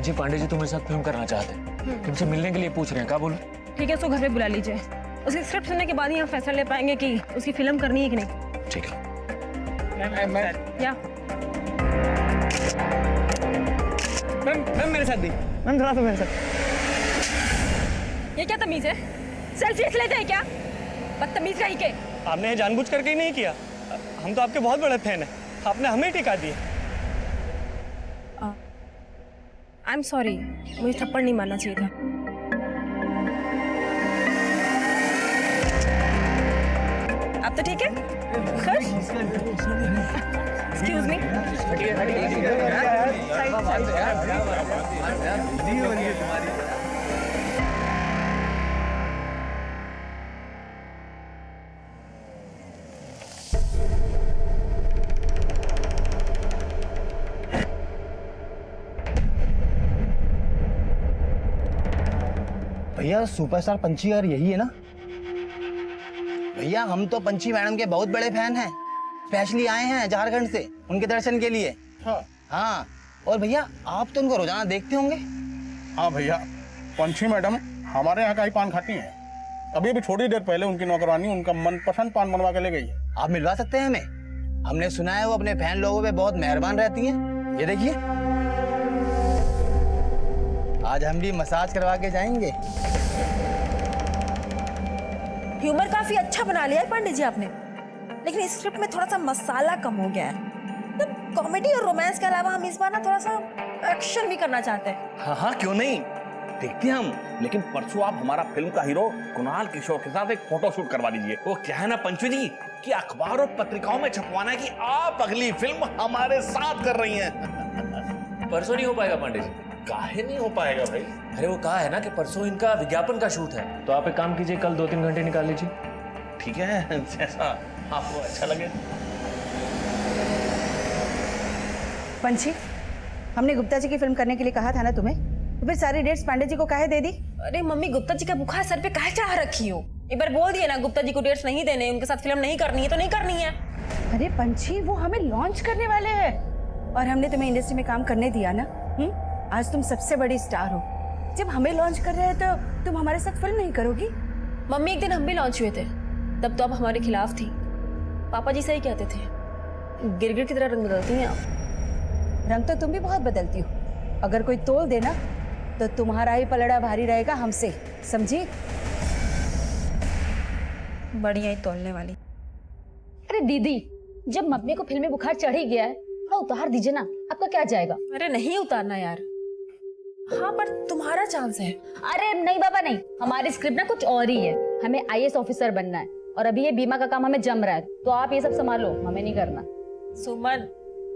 पंची, पांडे जी तुम्हारे साथ फिल्म करना चाहते हैं, तुमसे मिलने के लिए पूछ रहे हैं, क्या बोलूं? ठीक है, उसको घर पे बुला लीजिए। उसकी स्क्रिप्ट सुनने के बाद ही हम फैसला ले पाएंगे कि उसकी फिल्म करनी है कि नहीं। ठीक है। या मैम मेरे साथ भी, मैम थोड़ा सा मेरे साथ। ये क्या तमीज है? सेल्फी लेते हैं क्या? बदतमीज का ही के। आपने ये जानबूझ करके ही नहीं किया, हम तो आपके बहुत बड़े फैन हैं, आपने हमें टिका दिए। आई एम सॉरी, मुझे थप्पड़ नहीं मारना चाहिए था। अब तो ठीक है? खुश? Excuse me. भैया सुपरस्टार पंची यार यही है ना? भैया हम तो पंची मैडम के बहुत बड़े फैन हैं, स्पेशली आए हैं झारखंड से उनके दर्शन के लिए। हाँ और भैया आप तो उनको रोजाना देखते होंगे। हाँ भैया, पंची मैडम हमारे यहाँ का ही पान खाती हैं। अभी भी थोड़ी देर पहले उनकी नौकरानी उनका मनपसंद पान बनवा के ले गई है। आप मिलवा सकते हैं हमें? हमने सुना है वो अपने फैन लोगों पे बहुत मेहरबान रहती हैं। ये देखिए, आज हम भी मसाज करवा के जाएंगे। ह्यूमर काफी अच्छा बना लिया है पांडे जी आपने, लेकिन इस स्क्रिप्ट में थोड़ा सा मसाला कम हो गया है। तो कॉमेडी और रोमांस के अलावा हम इस बार ना थोड़ा सा एक्शन भी करना चाहते हैं। हाँ हाँ क्यों नहीं, देखते हैं हम। लेकिन परसों आप हमारा फिल्म का हीरो कुणाल किशोर के साथ एक फोटो शूट करवा दीजिए। वो क्या है ना पंचू जी कि अखबार और पत्रिकाओं में छपवाना है कि आप अगली फिल्म हमारे साथ कर रही हैं। परसों नहीं हो पाएगा पांडे जी। काहे नहीं हो पाएगा भाई? अरे वो कहा है ना कि परसों इनका विज्ञापन का शूट है, तो आप एक काम कीजिए, कल 2-3 घंटे निकाल लीजिए। ठीक है, जैसा आपको अच्छा लगे। पंछी, हमने गुप्ता जी की फिल्म करने के लिए कहा था ना तुम्हें, तो फिर सारी डेट्स पांडे जी को काहे दे दी? अरे मम्मी, गुप्ता जी का बुखार सर पे काहे चढ़ा रखी हो? एक बार बोल दिए ना गुप्ता जी को डेट्स नहीं देने, उनके साथ फिल्म नहीं करनी है तो नहीं करनी है। अरे पंछी, वो हमें लॉन्च करने वाले हैं और हमने तुम्हें इंडस्ट्री में काम करने दिया ना। आज तुम सबसे बड़ी स्टार हो, जब हमें लॉन्च कर रहे हैं तो तुम हमारे साथ फिल्म नहीं करोगी? मम्मी, एक दिन हम भी लॉन्च हुए थे, तब तो आप हमारे खिलाफ थी। पापा जी सही कहते थे, गिरगिट की तरह रंग बदलती हैं आप। रंग तो तुम भी बहुत बदलती हो। अगर कोई तोल देना तो तुम्हारा ही पलड़ा भारी रहेगा हमसे, समझी? बढ़िया ही तोलने वाली। अरे दीदी, जब मम्मी को फिल्मी बुखार चढ़ ही गया है, थोड़ा उतार दीजिए ना, आपका क्या जाएगा? अरे नहीं उतारना यार। हाँ पर तुम्हारा चांस है। अरे नहीं बाबा नहीं, हमारी स्क्रिप्ट ना कुछ और ही है। हमें आईएएस ऑफिसर बनना है और अभी ये बीमा का काम हमें जम रहा है, तो आप ये सब संभालो, हमें नहीं करना। सुमन,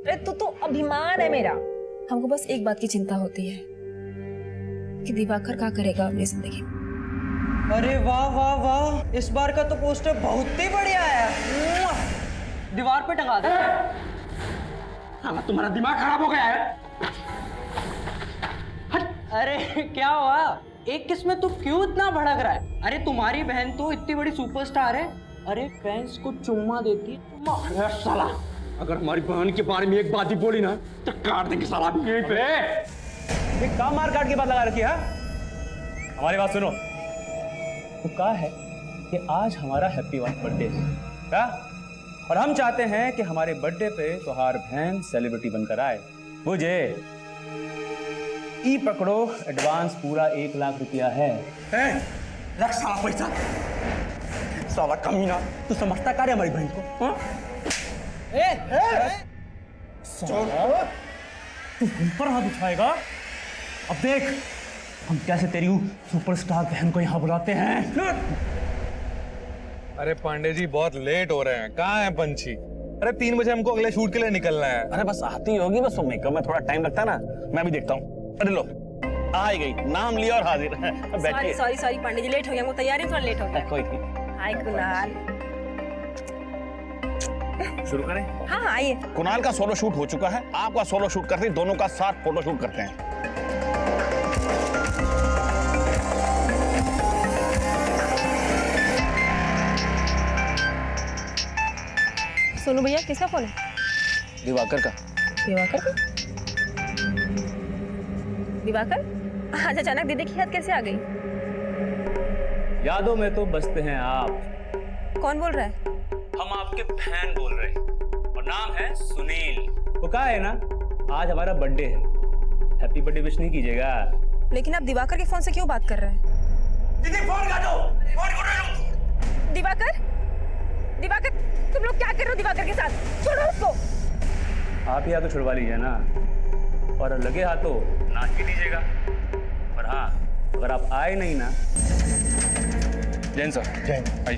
अरे तू तो अभिमान है मेरा। हमको बस एक बात की चिंता होती है कि दिवाकर क्या करेगा अपनी जिंदगी में। अरे वाह वाह वाह, इस बार का तो पोस्टर बहुत ही बढ़िया है। दीवार पे टंगा दे। हाँ, तुम्हारा दिमाग खराब हो गया है। अरे क्या हुआ? एक किस में तू क्यों इतना भड़क रहा है? अरे तुम्हारी बहन तो इतनी बड़ी सुपरस्टार है, अरे फैंस को चुम्मा देती। अरे साला, अगर हमारी बहन के बारे में एक बात ही बोली ना तो काट देंगे साला यहीं पे। ये काम मार काट के बात लगा रखी है? हमारी बात सुनो, वो कहा है कि आज हमारा हैप्पी वन बर्थडे है क्या? और हम चाहते हैं कि हमारे बर्थडे पे तुम्हार बहन सेलिब्रिटी बनकर आए, बुझे? ई पकड़ो, एडवांस पूरा 1 लाख रुपया है। रख साला पैसा। साला कमीना, तू समझता क्या रे हमारी बहन को? हाँ? तू हम पर हाथ उठाएगा? अब देख हम कैसे तेरी सुपरस्टार बहन को यहाँ बुलाते हैं। अरे पांडे जी बहुत लेट हो रहे हैं, कहाँ है पंछी? अरे 3 बजे हमको अगले शूट के लिए निकलना है। अरे बस आती होगी, बस मेकअप में थोड़ा टाइम लगता है ना, मैं भी देखता हूँ। अरे लो आ ही गई, नाम लिया और हाजिर। Sorry sorry sorry Pandey ji, late हो गया, हमको तैयारी थोड़ा लेट हो गया। कोई नहीं। हाय कुणाल। शुरू करें? हाँ आइए। कुणाल का सोलो शूट हो चुका है, आपका सोलो शूट करते हैं, दोनों का साथ फोटो शूट करते हैं। सोनू भैया, किसका फोन है? दिवाकर का। दिवाकर का? दिवाकर, आज अचानक दीदी की याद कैसे आ गई? यादों में तो बसते हैं आप। कौन बोल रहा है? हम आपके फैन बोल रहे हैं और नाम है सुनील। वो कहा है ना, आज हमारा बर्थडे है, हैप्पी बर्थडे विश नहीं कीजिएगा? लेकिन आप दिवाकर के फोन से क्यों बात कर रहे हैं? दीदी फोन काटो, फोन काटो। दिवाकर, दिवाकर, तुम लोग क्या कर रहे हो दिवाकर के साथ? छोड़ो उसको। आप ही आके छुड़वा लीजिए ना, और लगे हाथों नाच भी दीजिएगा। पर हाँ, अगर आप आए नहीं ना। जैन सर, जैन आइए।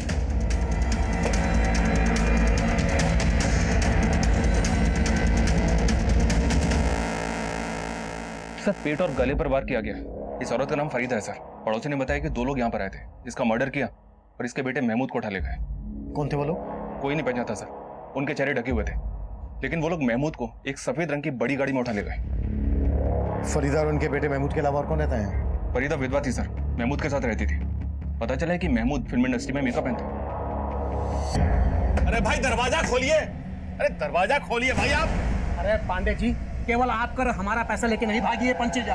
सर पेट और गले पर वार किया गया। इस औरत का नाम फरीदा है सर। पड़ोसी ने बताया कि 2 लोग यहाँ पर आए थे, इसका मर्डर किया और इसके बेटे महमूद को उठा ले गए। कौन थे वो लोग? कोई नहीं पहचानता सर, उनके चेहरे ढके हुए थे, लेकिन वो लोग महमूद को एक सफेद रंग की बड़ी गाड़ी में उठा ले गए। फरीदा और उनके बेटे महमूद के अलावा और कौन रहता है? फरीदा विधवा थी सर, महमूद के साथ रहती थी। पता चला है कि महमूद फिल्म इंडस्ट्री में मेकअप पहनता। अरे भाई दरवाजा खोलिए, अरे दरवाजा खोलिए भाई आप। अरे पांडे जी, केवल आपकर हमारा पैसा लेके नहीं भागी है पंची जा।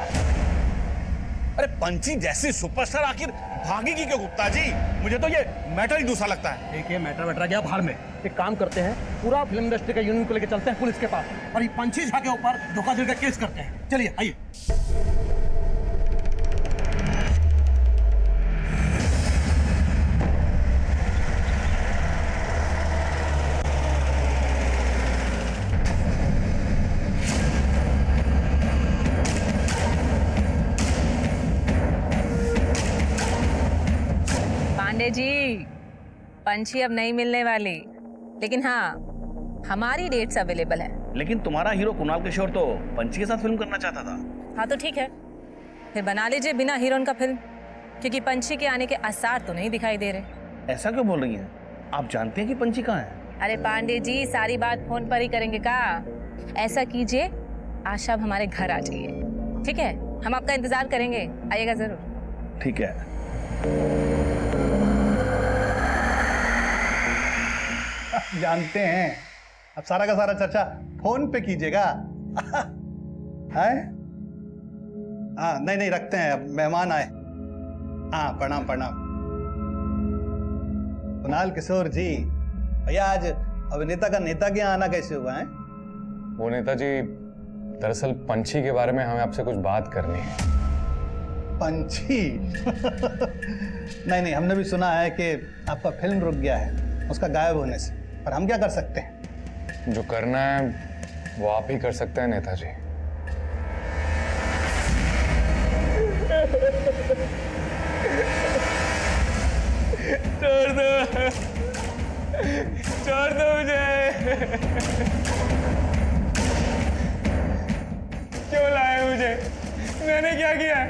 अरे पंची जैसी सुपरस्टार आखिर भागेगी क्यों गुप्ता जी? मुझे तो ये मैटर ही दूसरा लगता है। देखिए मैटर गया भाड़ में। एक काम करते हैं, पूरा फिल्म इंडस्ट्री का यूनियन को लेकर चलते हैं पुलिस के पास और ये पंची झा के ऊपर धोखाधड़ी का केस करते हैं। चलिए आइए। पांडे जी, पंछी अब नहीं मिलने वाली, लेकिन हाँ हमारी डेट्स अवेलेबल है। लेकिन तुम्हारा हीरो कुणाल किशोर तो पंची के साथ फिल्म करना चाहता था। हाँ तो ठीक है, फिर बना लीजिए बिना हीरोइन का फिल्म, क्योंकि पंछी के आने के आसार तो नहीं दिखाई दे रहे। ऐसा क्यों बोल रही हैं? आप जानते हैं कि पंची कहाँ है? अरे पांडे जी, सारी बात फोन पर ही करेंगे का? ऐसा कीजिए, आज शाम हमारे घर आ जाइए, ठीक है? हम आपका इंतजार करेंगे, आइएगा जरूर। ठीक है। जानते हैं, अब सारा का सारा चर्चा फोन पे कीजिएगा। है? हाँ नहीं रखते हैं, अब मेहमान आए। हाँ प्रणाम प्रणाम। कुणाल किशोर जी, भैया आज अभिनेता का नेता के यहाँ आना कैसे हुआ है? वो नेताजी, दरअसल पंछी के बारे में हमें आपसे कुछ बात करनी है। पंछी? नहीं हमने भी सुना है कि आपका फिल्म रुक गया है उसका गायब होने से, पर हम क्या कर सकते हैं? जो करना है वो आप ही कर सकते हैं नेताजी। छोड़ दो मुझे। क्यों लाए मुझे? मैंने क्या किया?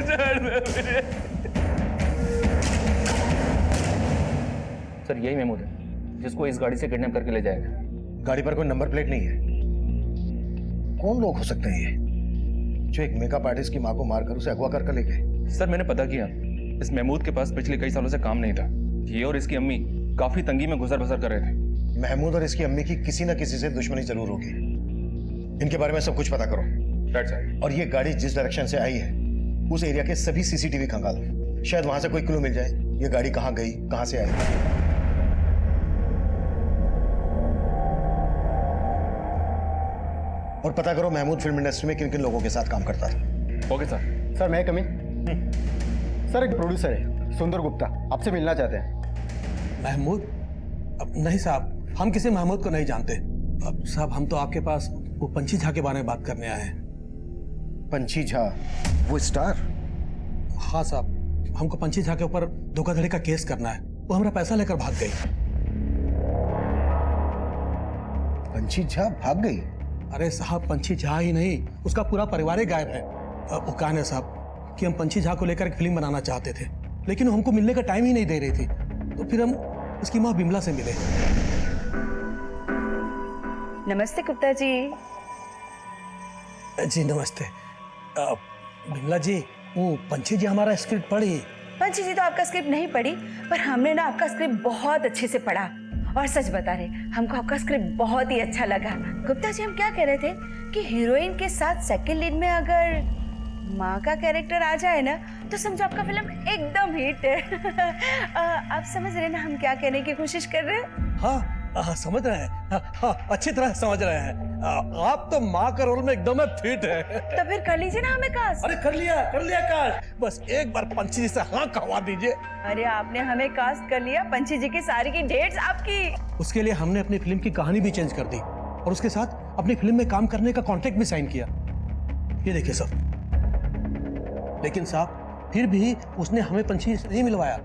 छोड़ दो मुझे। सर यही महमूद है जिसको इस गाड़ी से किडनैप करके ले जाएगा। गाड़ी पर कोई नंबर प्लेट नहीं है। कौन लोग हो सकते हैं ये जो एक मेकअप आर्टिस्ट की मां को मारकर उसे अगवा कर ले गए? सर मैंने पता किया, इस महमूद के पास पिछले कई सालों से काम नहीं था। ये और इसकी अम्मी काफी तंगी में गुजर बसर कर रहे थे। महमूद और इसकी अम्मी की किसी न किसी से दुश्मनी जरूर होगी। इनके बारे में सब कुछ पता करो। और ये गाड़ी जिस डायरेक्शन से आई है उस एरिया के सभी सीसीटीवी खंगालो, शायद वहां से कोई क्लू मिल जाए ये गाड़ी कहां गई, कहां से आई। और पता करो महमूद फिल्म इंडस्ट्री में किन किन लोगों के साथ काम करता था। Okay sir. सर मैं कमी सर, एक प्रोड्यूसर है सुंदर गुप्ता, आपसे मिलना चाहते हैं। महमूद? नहीं साहब, हम किसी महमूद को नहीं जानते। अब साहब हम तो आपके पास वो पंछी झा के बारे में बात करने आए हैं। पंछी झा, वो स्टार? हाँ साहब, हमको पंछी झा के ऊपर धोखाधड़ी का केस करना है। वो हमारा पैसा लेकर भाग गई। पंछी झा भाग गई? अरे साहब पंछी झा ही नहीं, उसका पूरा परिवार ही गायब है। वो कहा है साहब कि हम पंछी झा को लेकर एक फिल्म बनाना चाहते थे, लेकिन हमको मिलने का टाइम ही नहीं दे रही थी, तो फिर हम उसकी माँ बिमला से मिले। नमस्ते गुप्ता जी। जी नमस्ते। बिमला जी, वो पंछी जी हमारा स्क्रिप्ट पढ़ी? पंछी जी तो आपका स्क्रिप्ट नहीं पढ़ी, पर हमने ना आपका स्क्रिप्ट बहुत अच्छे से पढ़ा और सच बता रहे, हमको आपका स्क्रिप्ट बहुत ही अच्छा लगा। गुप्ता जी, हम क्या कह रहे थे कि हीरोइन के साथ सेकंड लीड में अगर माँ का कैरेक्टर आ जाए ना, तो समझो आपका फिल्म एकदम हिट है। आप समझ रहे ना हम क्या कहने की कोशिश कर रहे हैं? हाँ, समझ रहे हैं। हाँ, अच्छी तरह समझ रहे हैं। आप तो माँ का रोल में एकदम फिट है। तो फिर कर लीजिए ना हमें कास्ट। अरे कर लिया कास्ट। बस एक बार पंछी जी से हाँ कहवा दीजिए। अरे आपने हमें कास्ट कर लिया, पंछी जी की सारी की डेट्स आपकी। उसके लिए हमने अपनी फिल्म की कहानी भी चेंज कर दी और उसके साथ अपनी फिल्म में काम करने का कॉन्ट्रैक्ट भी साइन किया। ये देखिए सब। लेकिन साहब फिर भी उसने हमें पंछी से नहीं मिलवाया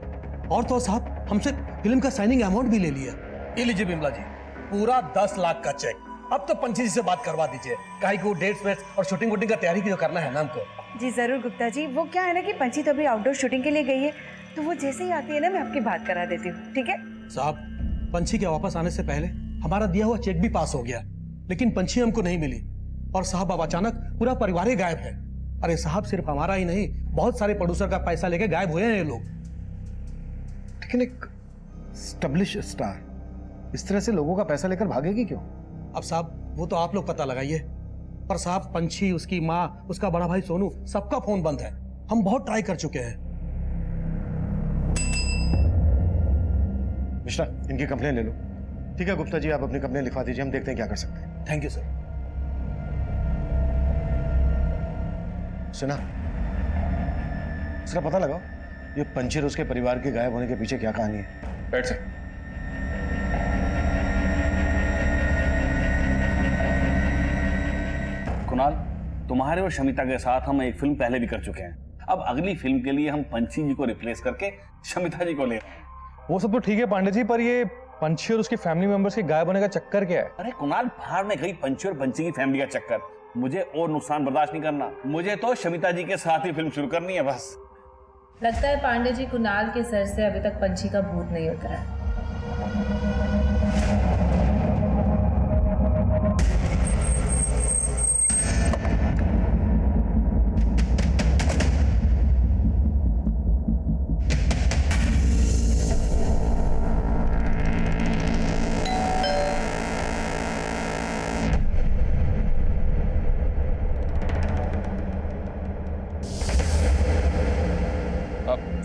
और तो साहब हमसे फिल्म का साइनिंग अमाउंट भी ले लिया। ये लीजिए बिमला जी, पूरा 10 लाख का चेक। अब तो पंछी जी से बात करवा दीजिए, काहे को डेट्स वेट्स और शूटिंग वूटिंग का तैयारी की जो करना है ना हमको। जी जरूर गुप्ता जी। वो क्या है ना कि पंछी तो अभी आउटडोर शूटिंग के लिए गई है, तो वो जैसे ही आती है ना मैं आपकी बात करा देती हूँ, ठीक है? साहब पंछी के वापस आने से पहले हमारा दिया हुआ चेक भी पास हो गया, लेकिन पंछी हमको नहीं मिली और साहब अब अचानक पूरा परिवार ही गायब है। अरे साहब सिर्फ हमारा ही नहीं, बहुत सारे प्रोड्यूसर का पैसा लेके गायब हुए हैं ये लोग। लेकिन एक स्टैब्लिश स्टार इस तरह से लोगों का पैसा लेकर भागेगी क्यों? अब साहब वो तो आप लोग पता लगाइए, पर साहब पंछी, उसकी माँ, उसका बड़ा भाई सोनू, सबका फोन बंद है। हम बहुत ट्राई कर चुके हैं। मिश्रा, इनकी कंप्लेन ले लो। ठीक है गुप्ता जी, आप अपनी कंप्लेन लिखवा दीजिए, हम देखते हैं क्या कर सकते हैं। Thank you sir. सुना, इसका पता लगाओ ये पंछी और उसके परिवार के गायब होने के पीछे क्या कहानी है। बैठ सर। कुणाल, तुम्हारे और शमिता के साथ हम एक फिल्म पहले भी कर चुके हैं। अब अगली फिल्म के लिए हम पंछी जी को रिप्लेस करके शमिता जी को ले रहे हैं। वो सब तो ठीक है पांडे जी, पर ये पंछी और उसके फैमिली मेंबर्स के गायब होने का चक्कर क्या है? अरे कुणाल, बाहर में गई पंछी और पंछी की फैमिली का चक्कर। मुझे और नुकसान बर्दाश्त नहीं करना। मुझे तो शमिता जी के साथ ही फिल्म शुरू करनी है बस। लगता है पांडे जी कुणाल के सर से अभी तक पंछी का भूत नहीं उतरा।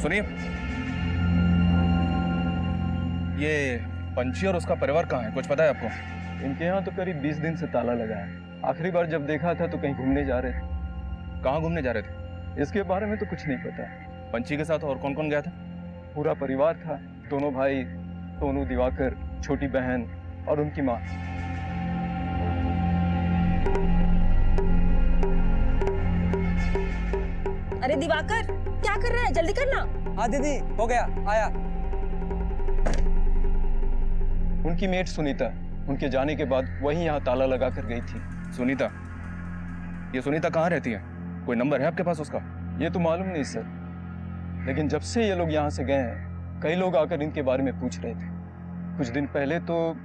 सुनिए, ये पंछी और उसका परिवार कहाँ है, कुछ पता है आपको? इनके यहाँ तो करीब 20 दिन से ताला लगा है। आखिरी बार जब देखा था तो कहीं घूमने जा रहे थे। कहाँ घूमने जा रहे थे? इसके बारे में तो कुछ नहीं पता। पंछी के साथ और कौन कौन गया था? पूरा परिवार था, दोनों भाई, सोनू, दिवाकर, छोटी बहन और उनकी माँ। अरे दिवाकर, क्या कर रहा है? जल्दी करना। हाँ दीदी, हो गया, आया। उनकी मेट सुनीता उनके जाने के बाद वही यहाँ ताला लगा कर गई थी। सुनीता? ये सुनीता कहाँ रहती है? कोई नंबर है आपके पास उसका? ये तो मालूम नहीं सर, लेकिन जब से ये लोग यहाँ से गए हैं कई लोग आकर इनके बारे में पूछ रहे थे। कुछ दिन पहले तो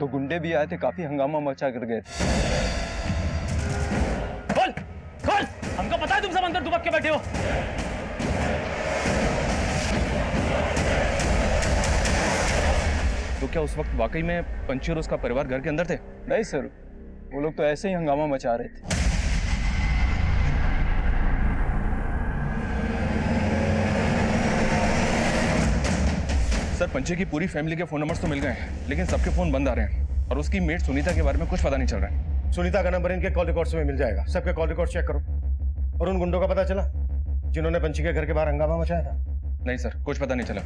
गुंडे भी आए थे, काफी हंगामा मचा कर गए थे। खोल, खोल! हमको पता है तुम सब अंदर दुबक के बैठे हो। तो क्या उस वक्त वाकई में पंछी और उसका परिवार घर के अंदर थे? नहीं सर, वो लोग तो ऐसे ही हंगामा मचा रहे थे। सर, पंछी की पूरी फैमिली के फोन नंबर्स तो मिल गए हैं, लेकिन सबके फोन बंद आ रहे हैं और उसकी मेट सुनीता के बारे में कुछ पता नहीं चल रहा है। सुनीता का नंबर इनके कॉल रिकॉर्ड्स में मिल जाएगा। सबके कॉल रिकॉर्ड चेक करो। और उन गुंडों का पता चला जिन्होंने पंछी के घर के बाहर हंगामा मचाया था? नहीं सर, कुछ पता नहीं चला।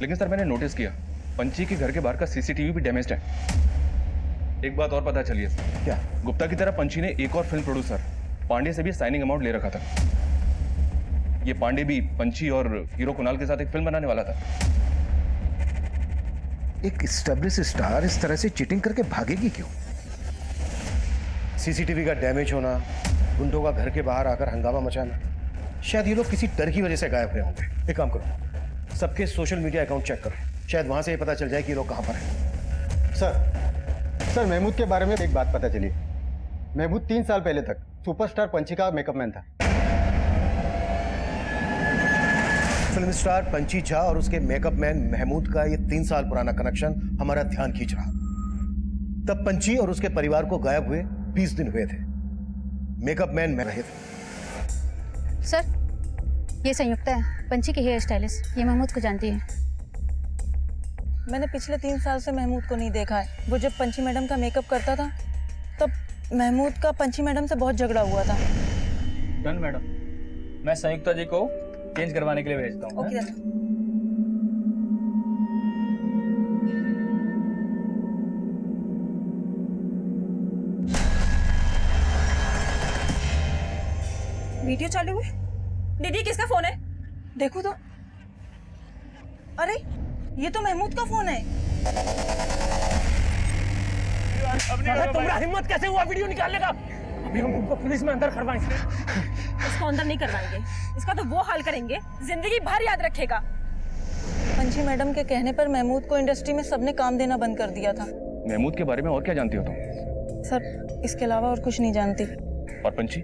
लेकिन सर, मैंने नोटिस किया पंछी के घर के बाहर का सीसीटीवी भी डैमेज्ड है। एक बात और पता चली है। क्या? गुप्ता की तरह पंछी ने एक और फिल्म प्रोड्यूसर पांडे से भी साइनिंग अमाउंट ले रखा था। ये पांडे भी पंछी और हीरो कुणाल के साथ एक फिल्म बनाने वाला था। एक एस्टैब्लिश स्टार इस तरह से चीटिंग करके भागेगी क्यों? सीसीटीवी का डैमेज होना, गुंडों का घर के बाहर आकर हंगामा मचाना, शायद ये लोग किसी डर की वजह से गायब हुए होंगे। एक काम करो, सबके सोशल मीडिया अकाउंट चेक करो, शायद वहां से ये पता चल जाए कि ये लोग कहां पर हैं। सर महमूद के बारे में एक बात पता चली। महमूद 3 साल पहले तक सुपरस्टार पंछी का मेकअप मैन था। फिल्म स्टार पंची झा और उसके मेकअप मैन महमूद का ये 3 साल पुराना कनेक्शन हमारा ध्यान खींच रहा। तब पंची और उसके परिवार को गायब हुए 20 दिन हुए थे। मेकअप मैन में रहे थे। सर, ये संयुक्ता है, पंची की हेयर स्टाइलिस्ट। ये महमूद को जानती है। मैंने पिछले 3 साल से महमूद को नहीं देखा है। वो जब पंची मैडम का मेकअप करता था तब महमूद का पंची मैडम से बहुत झगड़ा हुआ था। डन मैडम, मैं संयुक्ता जी को चेंज करवाने के लिए भेजता हूँ। ओके दादा। वीडियो चालू है। दीदी किसका फोन है? देखो तो। अरे ये तो महमूद का फोन है। तुम्हारा हिम्मत कैसे हुआ वीडियो निकालने का? अभी हम तुमको पुलिस में अंदर करवाएंगे। इसको अंदर नहीं करवाएंगे, इसका तो वो हाल करेंगे जिंदगी भर याद रखेगा। पंची मैडम के कहने पर महमूद को इंडस्ट्री में सबने काम देना बंद कर दिया था। महमूद के बारे में और क्या जानती हो तुम? सर, इसके अलावा और कुछ नहीं जानती। और पंची,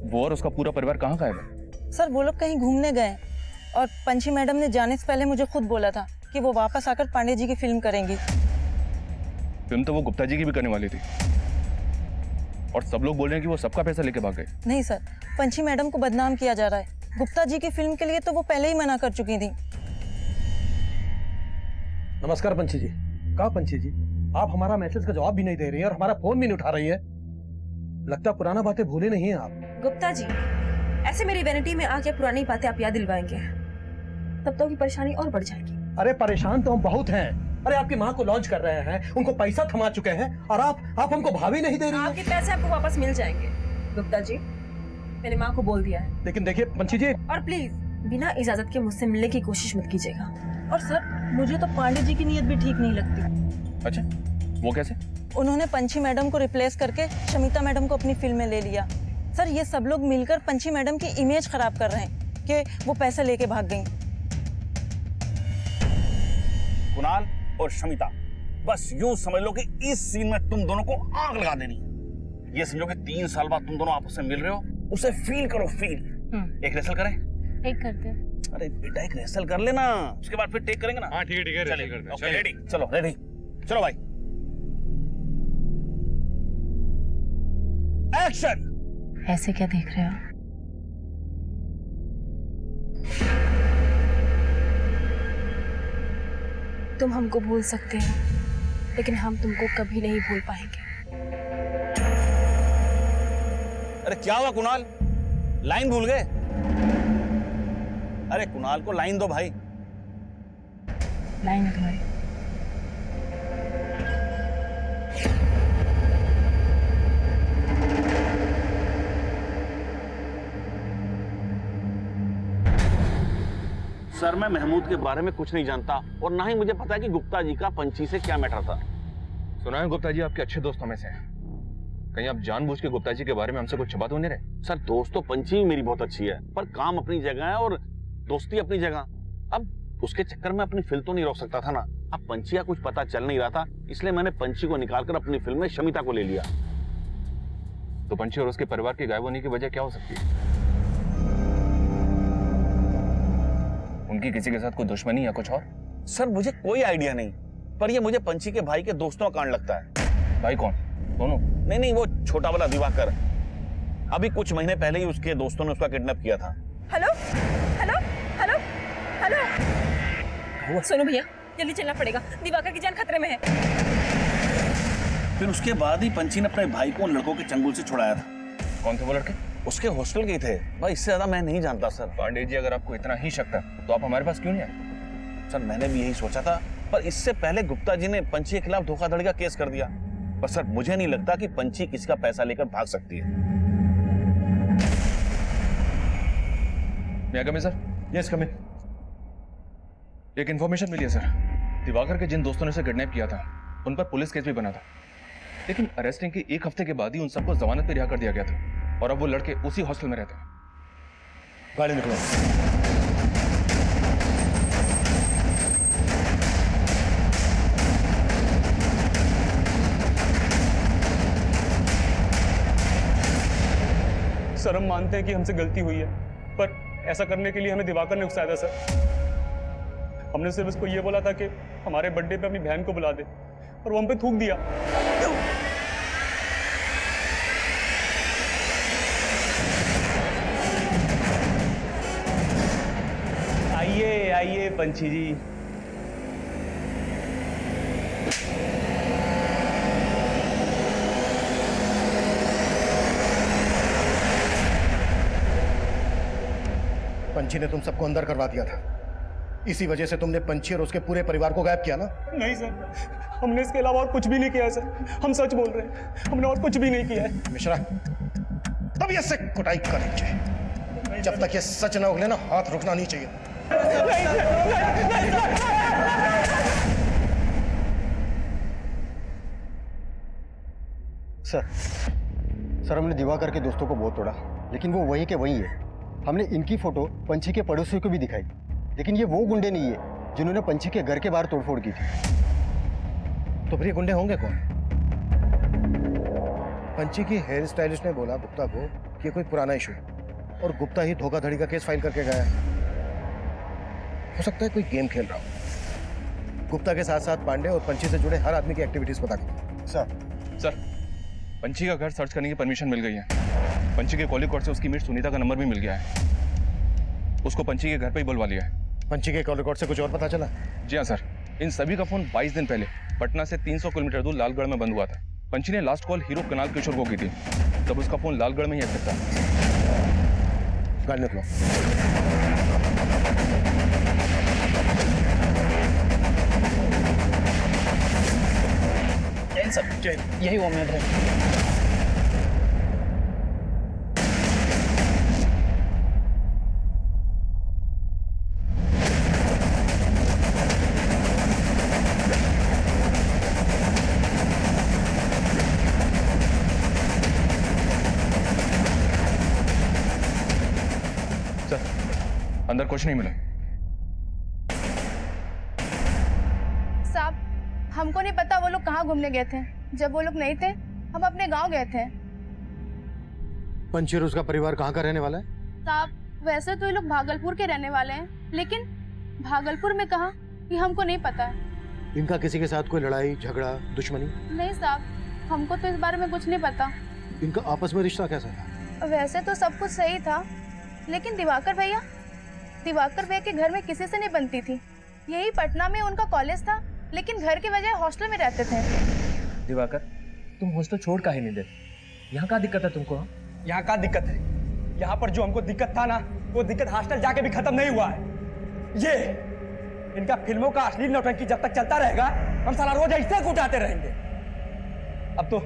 वो और उसका पूरा परिवार कहाँ गायब है? सर, वो लोग कहीं घूमने गए और पंची मैडम ने जाने से पहले मुझे खुद बोला था कि वो वापस आकर पांडे जी की फिल्म करेंगी। फिल्म तो वो गुप्ता जी की भी करने वाली थी, और सब लोग बोल रहे हैं कि वो सबका पैसा लेके भाग गए। नहीं सर, पंची मैडम को बदनाम किया जा रहा है। गुप्ता जी की फिल्म के लिए तो वो पहले ही मना कर चुकी थी। नमस्कार पंची जी। कहा पंची जी, आप हमारा मैसेज का जवाब भी नहीं दे रही है और हमारा फोन भी नहीं उठा रही है। लगता पुराना बातें भूले नहीं है आप। गुप्ता जी, ऐसे मेरी वैनिटी में आके पुरानी बातें आप याद दिलवाएंगे तब तो की परेशानी और बढ़ जाएगी। अरे परेशान तो हम बहुत हैं। अरे आपकी माँ को लॉन्च कर रहे हैं, उनको पैसा थमा चुके हैं और आप हमको भाभी नहीं दे रही हैं। आपके पैसे आपको वापस मिल जाएंगे गुप्ता जी, मैंने माँ को बोल दिया है। लेकिन देखिए पंची जी, और प्लीज बिना इजाजत के मुझसे मिलने की कोशिश मत कीजिएगा। और सर, मुझे तो पांडे जी की नीयत भी ठीक नहीं लगती। अच्छा, वो कैसे? उन्होंने पंची मैडम को रिप्लेस करके शमिता मैडम को अपनी फिल्म में ले लिया। सर, ये सब लोग मिलकर पंची मैडम की इमेज खराब कर रहे हैं कि वो पैसे लेके भाग गई। कुणाल और शमिता, बस यूं समझ लो कि इस सीन में तुम दोनों को आग लगा देनी है। ये समझो कि 3 साल बाद तुम दोनों आपस में मिल रहे हो, उसे फील करो, फील। एक रेसल करें? एक करते हैं। अरे बेटा, एक रेसल कर लेना, उसके बाद फिर टेक करेंगे ना। हाँ ठीक है, रेसल करते हैं। Okay, ready? चलो रेडी, चलो भाई, एक्शन। ऐसे क्या देख रहे हो? तुम हमको भूल सकते हो, लेकिन हम तुमको कभी नहीं भूल पाएंगे। अरे क्या हुआ कुणाल, लाइन भूल गए? अरे कुणाल को लाइन दो भाई। लाइन तुम्हारी। सर, मैं महमूद के बारे में कुछ नहीं जानता और ना ही मुझे पता है कि गुप्ता जी का पंची से क्या मैटर था। सुना है गुप्ता जी आपके अच्छे दोस्तों में से हैं। कहीं आप जानबूझ के गुप्ता जी के बारे में हमसे कुछ छुपा तो नहीं रहे? सर, दोस्त तो पंची भी मेरी बहुत अच्छी है, पर काम अपनी जगह है और दोस्ती अपनी जगह। अब उसके चक्कर में अपनी फिल्म तो नहीं रोक सकता था ना। अब पंची का कुछ पता चल नहीं रहा था, इसलिए मैंने पंची को निकालकर अपनी फिल्म में शमिता को ले लिया। तो पंची और उसके परिवार के गायब होने की वजह क्या हो सकती है? उनकी किसी के साथ कोई दुश्मनी या कुछ और? सर, मुझे कोई आइडिया नहीं, पर ये मुझे पंची के भाई के दोस्तों का कांड लगता है। भाई कौन? दोनों? नहीं, वो छोटा वाला दिवाकर। अभी कुछ महीने पहले ही उसके दोस्तों ने उसका किडनैप किया था। हेलो हेलो हेलो हेलो, सुनो भैया, जल्दी चलना पड़ेगा, दिवाकर की जान खतरे में है। फिर उसके बाद ही पंची ने अपने भाई को उन लड़कों के चंगुल से छुड़ाया था। कौन थे वो लड़के? उसके हॉस्टल के थे भाई, इससे ज्यादा मैं नहीं जानता सर। पांडे जी, अगर आपको इतना ही शक था तो आप हमारे पास क्यों नहीं आए? सर, मैंने भी यही सोचा था, पर इससे पहले गुप्ता जी ने पंची के खिलाफ धोखाधड़ी का केस कर दिया। पर सर, मुझे नहीं लगता कि पंची किसी का पैसा लेकर भाग सकती है। मैं कम सर? यस कम इन। एक इन्फॉर्मेशन मिली है सर। दिवाकर के जिन दोस्तों ने उसे किडनैप किया था उन पर पुलिस केस भी बना था, लेकिन अरेस्टिंग के 1 हफ्ते के बाद ही उन सबको जमानत पे रिहा कर दिया गया था और अब वो लड़के उसी हॉस्टल में रहते हैं। गाड़ी निकलो। सर, हम मानते हैं कि हमसे गलती हुई है, पर ऐसा करने के लिए हमें दिवाकर ने उकसाया था सर। हमने सिर्फ उसको ये बोला था कि हमारे बर्थडे पे अपनी बहन को बुला दे, और वो हम पे थूक दिया। आइए आइए पंछी जी। पंछी ने तुम सबको अंदर करवा दिया था, इसी वजह से तुमने पंछी और उसके पूरे परिवार को गायब किया ना? नहीं सर, हमने इसके अलावा और कुछ भी नहीं किया है सर, हम सच बोल रहे हैं, हमने और कुछ भी नहीं किया है। मिश्रा, तब ये से कुटाई करनी चाहिए, जब तक ये सच ना उगले ना हाथ रुकना नहीं चाहिए। सर हमने दिवाकर के दोस्तों को बहुत तोड़ा, लेकिन वो वही के वही है। हमने इनकी फोटो पंछी के पड़ोसियों को भी दिखाई, लेकिन ये वो गुंडे नहीं है जिन्होंने पंछी के घर के बाहर तोड़फोड़ की थी। तो फिर ये गुंडे होंगे कौन? पंछी की हेयर स्टाइलिस्ट ने बोला गुप्ता को कि कोई पुराना इशू है, और गुप्ता ही धोखाधड़ी का केस फाइल करके गया है। हो सकता है कोई गेम खेल रहा हो। गुप्ता के साथ साथ पांडे और पंछी से जुड़े हर आदमी की एक्टिविटीज पता करो। सर, पंछी का घर सर्च करने की परमिशन मिल गई है। पंछी के कॉलिंग रिकॉर्ड से उसकी मीट सुनीता का नंबर भी मिल गया है। उसको पंछी के घर पे ही बुलवा लिया है। पंछी के कॉल रिकॉर्ड से कुछ और पता चला? जी हाँ सर, इन सभी का फोन 22 दिन पहले पटना से 300 किलोमीटर दूर लालगढ़ में बंद हुआ था। पंछी ने लास्ट कॉल हीरो कुणाल किशोर को की थी, तब उसका फोन लालगढ़ में ही स्थित था। गाड़ी निकलो। जैन सर, जैन, यही उम्मीद है। अंदर कुछ नहीं मिला। साहब, हमको नहीं पता वो लोग कहाँ घूमने गए थे। जब वो लोग नहीं थे, हम अपने गांव गए थे। पंछी और उसका परिवार कहाँ का रहने वाला है? साहब, वैसे तो ये लोग भागलपुर के रहने वाले हैं, लेकिन भागलपुर में कहाँ ये हमको नहीं पता है। इनका किसी के साथ कोई लड़ाई झगड़ा दुश्मनी? नहीं साहब, हमको तो इस बारे में कुछ नहीं पता। इनका आपस में रिश्ता कैसा था? वैसे तो सब कुछ सही था, लेकिन दिवाकर भैया के घर में किसी से नहीं बनती थी। यही पटना में उनका कॉलेज था, लेकिन घर के बजाय हॉस्टल में रहते थे। दिवाकर, तुम हॉस्टल छोड़ काहे नहीं देते? यहाँ का दिक्कत है तुमको? यहाँ का दिक्कत है? यहाँ पर जो हमको दिक्कत था ना, वो दिक्कत हॉस्टल जाके भी खत्म नहीं हुआ है। ये इनका फिल्मों का असली नौटंकी जब तक चलता रहेगा, हम साला रोज ऐसे कुटाते रहेंगे। अब तो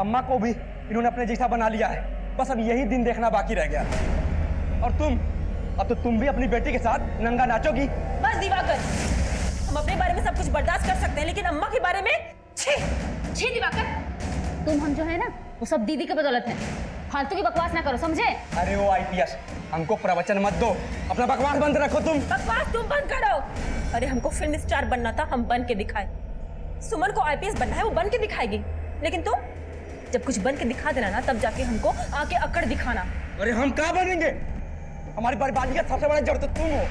अम्मा को भी इन्होंने अपने जैसा बना लिया है, बस अब यही दिन देखना बाकी रह गया। और अब तो तुम भी अपनी बेटी के साथ नंगा नाचोगी। बस दिवाकर, हम अपने बारे में सब कुछ बर्दाश्त कर सकते हैं, लेकिन अम्मा के बारे में छी दिवाकर। तुम हम जो है ना, वो सब दीदी की बदौलत है। फालतू की बकवास ना करो, समझे? अरे वो आईपीएस, हमको प्रवचन मत दो, अपना बकवास बंद रखो। बकवास तुम बंद करो। अरे हमको फिल्म स्टार बनना था, हम बन के दिखाए। सुमन को आईपीएस बनना है, वो बन के दिखाएगी। लेकिन तुम जब कुछ बन के दिखा देना ना, तब जाके हमको आके अकड़ दिखाना। अरे हम क्या बनेंगे? हमारी बर्बादी का सबसे बड़ा जड़ तो तुम हो।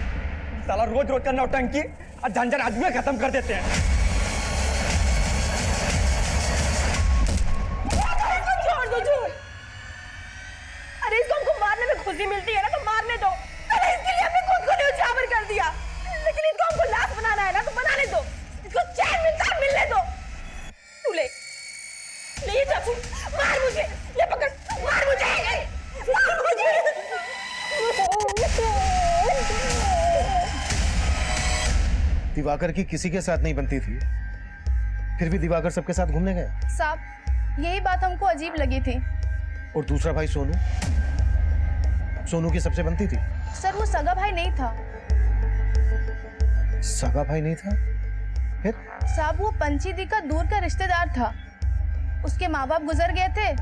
साला रोज रोज का नौटंकी और झंझट आदमी खत्म कर देते हैं। अरे इसको हमको मारने में खुशी मिलती है ना, तो मारने दो। अरे इसके लिए हमने खुद को न्यौछावर कर दिया, लेकिन इसको हमको लाश बनाना है ना, तो बनाने दो। इसको चैन मिलता है, मिलने दो। तू ले ये चाकू, मार मुझे, ये पकड़, मार मुझे, मार मुझे। दिवाकर की किसी के साथ नहीं बनती थी, फिर भी दिवाकर सबके साथ घूमने गए। साहब, यही बात हमको अजीब लगी थी। और दूसरा भाई सोनू की सबसे बनती थी। सर, वो सगा भाई नहीं था। सगा भाई नहीं था? फिर? साहब, वो पंछी दी का दूर का रिश्तेदार था। उसके माँ बाप गुजर गए थे,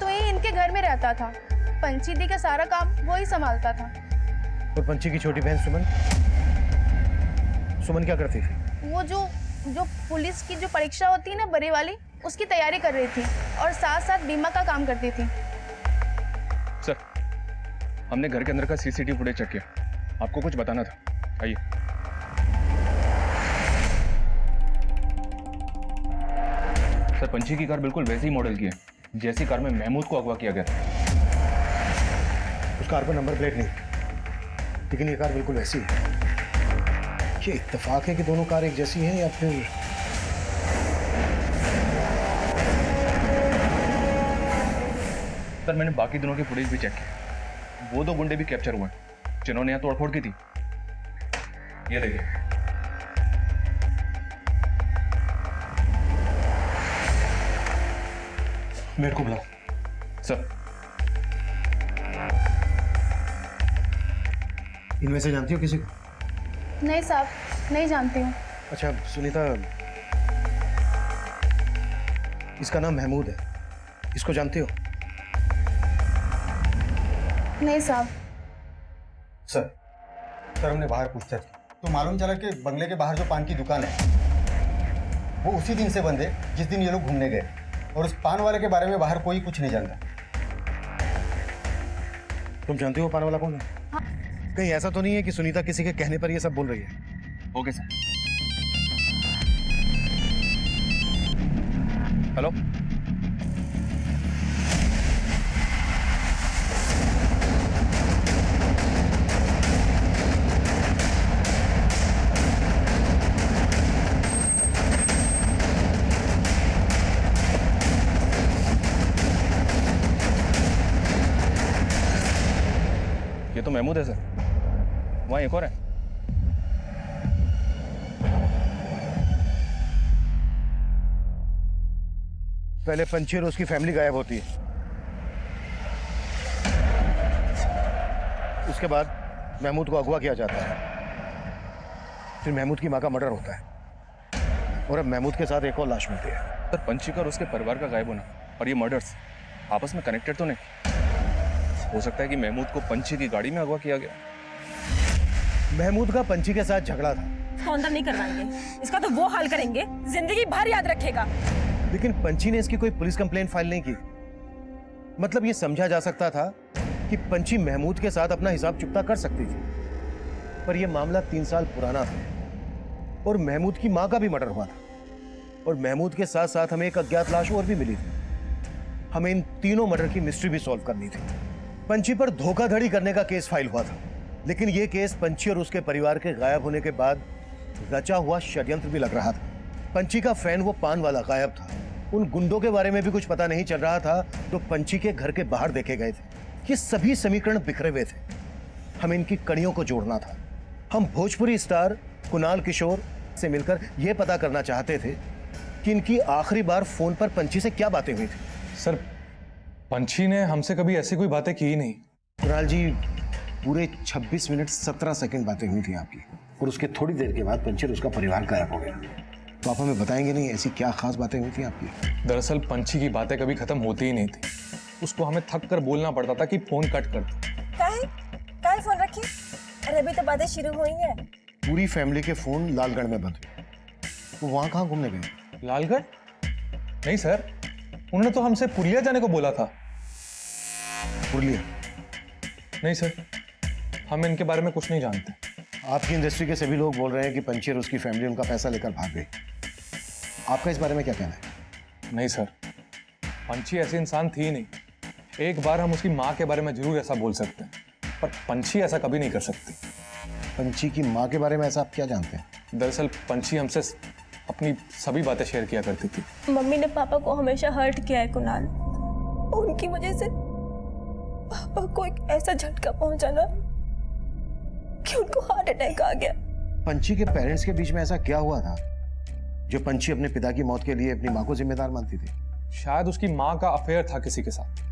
तो यही इनके घर में रहता था। पंछी दी का सारा काम वो ही संभालता था। और पंछी की छोटी बहन सुमन क्या करती थी? वो जो पुलिस की जो परीक्षा होती है ना, बड़ी वाली, उसकी तैयारी कर रही थी, और साथ साथ बीमा का काम करती थी। सर, हमने घर के अंदर का सीसीटीवी फुटेज चेक किया। आपको कुछ बताना था, आइए। सर, पंछी की कार बिल्कुल वैसी ही मॉडल की है जैसी कार में महमूद को अगवा किया गया था। उस कार पर नंबर प्लेट नहीं, लेकिन ये कार बिल्कुल वैसी है। ये इत्तेफाक है कि दोनों कार एक जैसी हैं या फिर सर, मैंने बाकी दोनों के फुटेज भी चेक किया, वो 2 गुंडे भी कैप्चर हुए जिन्होंने यहाँ तोड़फोड़ की थी। ये देखिए, मेरे को बुलाओ। सर। इनमें से जानती हो किसी को? नहीं साहब, नहीं जानती हूँ। अच्छा सुनीता, इसका नाम महमूद है, इसको जानती हो? नहीं साहब। सर हमने बाहर पूछताछ की तो मालूम चला कि बंगले के बाहर जो पान की दुकान है वो उसी दिन से बंद है जिस दिन ये लोग घूमने गए, और उस पान वाले के बारे में बाहर कोई कुछ नहीं जानता। तुम जानती हो पान वाला कौन है? हाँ। कहीं ऐसा तो नहीं है कि सुनीता किसी के कहने पर ये सब बोल रही है? Okay sir. हेलो, ये तो महमूद है सर, वहाँ एक और है। पहले पंछी और उसकी फैमिली गायब होती है, उसके बाद महमूद को अगवा किया जाता है, फिर महमूद की माँ का मर्डर होता है, और अब महमूद के साथ एक और लाश मिलती है। सर, पंछी का और उसके परिवार का गायब होना और ये मर्डर्स आपस में कनेक्टेड तो नहीं? हो सकता है कि महमूद को पंछी की गाड़ी में अगवा किया गया। महमूद का पंछी के साथ झगड़ा था। इसको अंदर नहीं करवाएंगे, इसका तो वो हाल करेंगे जिंदगी भर याद रखेगा। लेकिन पंछी ने इसकी कोई पुलिस कंप्लेंट फाइल नहीं की। मतलब ये समझा जा सकता था कि पंछी महमूद के साथ अपना हिसाब चुकता कर सकती थी, पर यह मामला 3 साल पुराना था और महमूद की मां का भी मर्डर हुआ था, और महमूद के साथ साथ हमें एक अज्ञात लाश और भी मिली थी। हमें इन तीनों मर्डर की मिस्ट्री भी सॉल्व करनी थी। पंछी पर धोखाधड़ी करने का केस फाइल हुआ था, लेकिन यह केस पंछी और उसके परिवार के गायब होने के बाद रचा हुआ षड्यंत्र भी लग रहा था। पंछी का फैन वो पान वाला गायब था, उन गुंडों के बारे में भी कुछ पता नहीं चल रहा था जो पंछी के घर के बाहर देखे गए थे। ये सभी समीकरण बिखरे हुए थे, हमें इनकी कड़ियों को जोड़ना था। हम भोजपुरी स्टार कुणाल किशोर से मिलकर यह पता करना चाहते थे कि इनकी आखिरी बार फोन पर पंछी से क्या बातें हुई थी। सर, पंछी ने हमसे कभी ऐसी कोई बातें की ही नहीं। कुणाल जी, पूरे 26 मिनट 17 सेकंड बातें हुई थी आपकी, और उसके थोड़ी देर के बाद पंछी और उसका परिवार गायब हो गया। तो आप हमें बताएंगे नहीं ऐसी क्या खास बातें हुई थी आपकी? दरअसल पंछी की बातें कभी खत्म होती ही नहीं थी, उसको हमें थक कर बोलना पड़ता था कि फोन कट कर। काहे फोन रखी? अरे अभी तो बातें शुरू हुई हैं। पूरी फैमिली के फोन लालगढ़ में बंद हुए। वो वहां कहाँ घूमने गए? लालगढ़? नहीं सर, उन्होंने तो हमसे पुरलिया जाने को बोला था। पुरलिया? नहीं सर, हम इनके बारे में कुछ नहीं जानते। आपकी इंडस्ट्री के सभी लोग बोल रहे हैं कि पंछी और उसकी फैमिली उनका पैसा लेकर भाग गई। आपका इस बारे में क्या कहना है? नहीं सर, पंछी ऐसी इंसान थी ही नहीं। एक बार हम उसकी माँ के बारे में जरूर ऐसा बोल सकते हैं, पर पंछी ऐसा कभी नहीं कर सकती। पंछी की माँ के बारे में ऐसा आप क्या जानते हैं? दरअसल पंछी हमसे अपनी सभी बातें शेयर किया करती थी। मम्मी ने पापा को हमेशा हर्ट किया है कुणाल, उनकी वजह से पापा को एक ऐसा झटका पहुंचा ना कि उनको हार्ट अटैक आ गया। पंछी के पेरेंट्स के बीच में ऐसा क्या हुआ था जो पंछी अपने पिता की मौत के लिए अपनी माँ को जिम्मेदार मानती थी? शायद उसकी माँ का अफेयर था किसी के साथ।